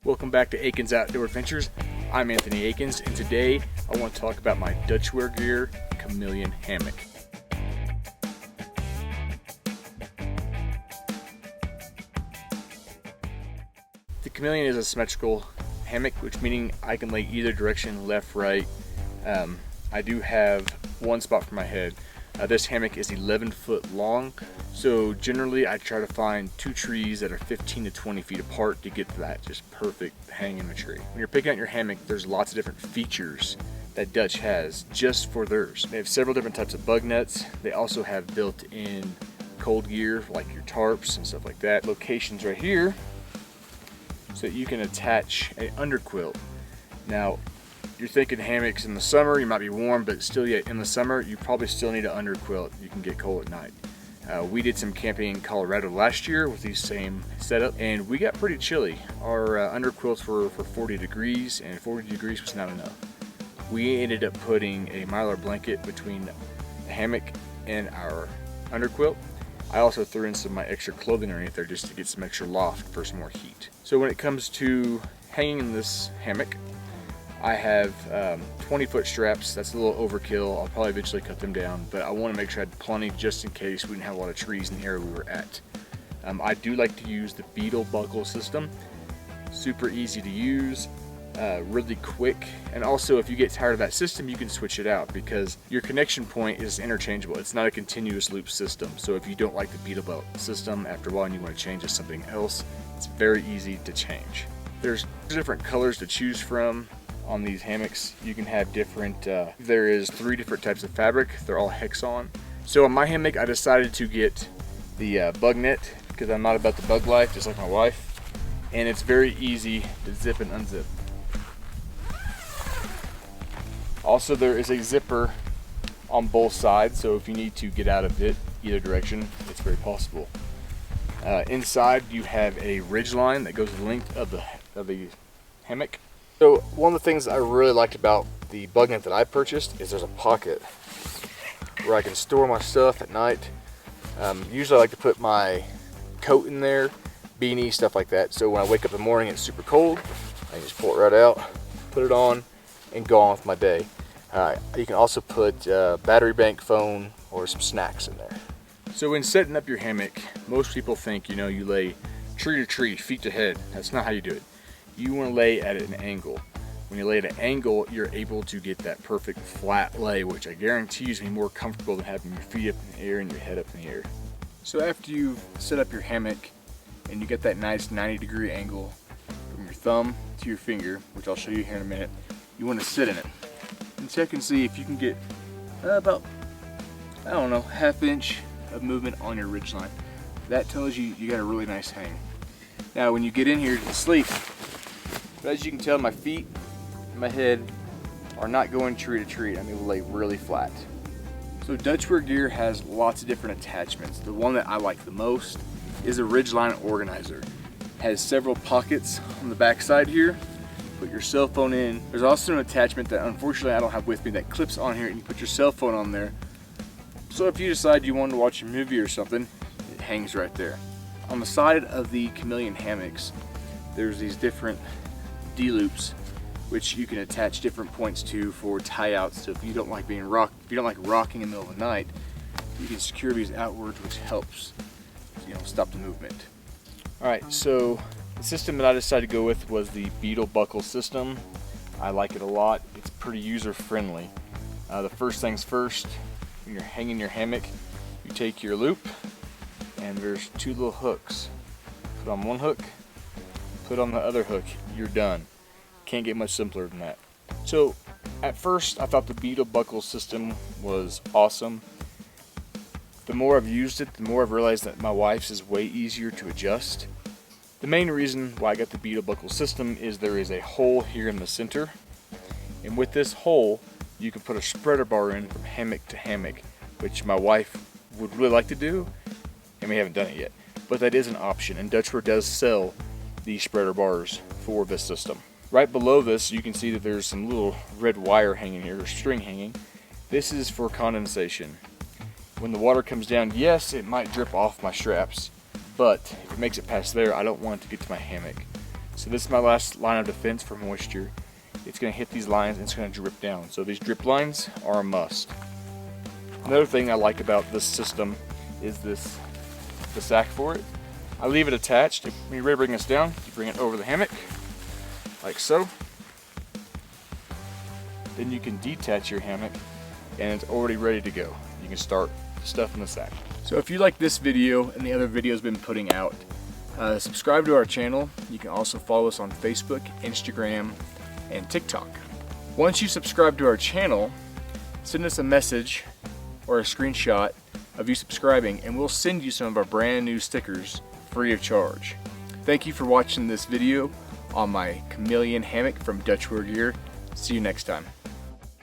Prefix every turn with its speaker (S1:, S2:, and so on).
S1: Welcome back to Aikens Outdoor Adventures. I'm Anthony Aikens, and today I want to talk about my Dutchware Gear Chameleon hammock. The Chameleon is a symmetrical hammock, which meaning I can lay either direction, left, right. I do have one spot for my head. This hammock is 11 foot long, so generally I try to find two trees that are 15 to 20 feet apart to get to that just perfect hang in the tree. When you're picking out your hammock, there's lots of different features that Dutch has just for theirs. They have several different types of bug nets. They also have built-in cold gear like your tarps and stuff like that. Locations right here so that you can attach an underquilt. Now, you're thinking hammocks in the summer, you might be warm, but still yet in the summer, you probably still need an underquilt. You can get cold at night. We did some camping in Colorado last year with these same setup, and we got pretty chilly. Our underquilts were for 40 degrees, and 40 degrees was not enough. We ended up putting a Mylar blanket between the hammock and our underquilt. I also threw in some of my extra clothing underneath there just to get some extra loft for some more heat. So when it comes to hanging in this hammock, I have 20-foot straps. That's a little overkill. I'll probably eventually cut them down, but I want to make sure I had plenty just in case we didn't have a lot of trees in the area we were at. I do like to use the beetle buckle system. Super easy to use, really quick, and also if you get tired of that system, you can switch it out because your connection point is interchangeable. It's not a continuous loop system, so if you don't like the beetle belt system after a while and you want to change to something else, it's very easy to change. There's different colors to choose from. On these hammocks, you can have different, there is 3 different types of fabric. They're all Hexon. So on my hammock, I decided to get the bug net because I'm not about the bug life, just like my wife. And it's very easy to zip and unzip. Also, there is a zipper on both sides, so if you need to get out of it either direction, it's very possible. Inside, you have a ridge line that goes the length of the hammock. So one of the things I really liked about the bug net that I purchased is there's a pocket where I can store my stuff at night. Usually I like to put my coat in there, beanie, stuff like that. So when I wake up in the morning, it's super cold. I can just pull it right out, put it on, and go on with my day. You can also put battery bank, phone, or some snacks in there. So when setting up your hammock, most people think, you lay tree to tree, feet to head. That's not how you do it. You want to lay at an angle. When you lay at an angle, you're able to get that perfect flat lay, which I guarantee is going to be more comfortable than having your feet up in the air and your head up in the air. So after you set up your hammock and you get that nice 90-degree angle from your thumb to your finger, which I'll show you here in a minute, you want to sit in it and check and see if you can get about, I don't know, ½ inch of movement on your ridge line. That tells you you got a really nice hang. Now when you get in here to sleep, but as you can tell, my feet and my head are not going tree to tree. I'm able to lay really flat. So Dutchware Gear has lots of different attachments. The one that I like the most is a ridgeline organizer. It has several pockets on the back side here. Put your cell phone in. There's also an attachment that unfortunately I don't have with me that clips on here, and you put your cell phone on there. So if you decide you want to watch a movie or something, it hangs right there. On the side of the Chameleon hammocks, there's these different D-loops which you can attach different points to for tie-outs. So if you don't like rocking in the middle of the night, you can secure these outwards, which helps stop the movement. Alright, so the system that I decided to go with was the beetle buckle system. I like it a lot. It's pretty user-friendly. The first things first, when you're hanging your hammock, you take your loop and there's 2 little hooks. Put on one hook, put on the other hook, you're done. Can't get much simpler than that. So at first I thought the beetle buckle system was awesome. The more I've used it, the more I've realized that my wife's is way easier to adjust. The main reason why I got the beetle buckle system is there is a hole here in the center, and with this hole you can put a spreader bar in from hammock to hammock, which my wife would really like to do, and we haven't done it yet. But that is an option, and Dutchware does sell these spreader bars for this system. Right below this, you can see that there's some little red wire hanging here, or string hanging. This is for condensation. When the water comes down, yes, it might drip off my straps, but if it makes it past there, I don't want it to get to my hammock. So this is my last line of defense for moisture. It's going to hit these lines and it's going to drip down. So these drip lines are a must. Another thing I like about this system is the sack for it. I leave it attached. When you're ready to bring this down, you bring it over the hammock, like so. Then you can detach your hammock and it's already ready to go. You can start stuffing the sack. So if you like this video and the other videos been putting out, subscribe to our channel. You can also follow us on Facebook, Instagram, and TikTok. Once you subscribe to our channel, send us a message or a screenshot of you subscribing and we'll send you some of our brand new stickers free of charge. Thank you for watching this video on my Chameleon hammock from Dutchware Gear. See you next time.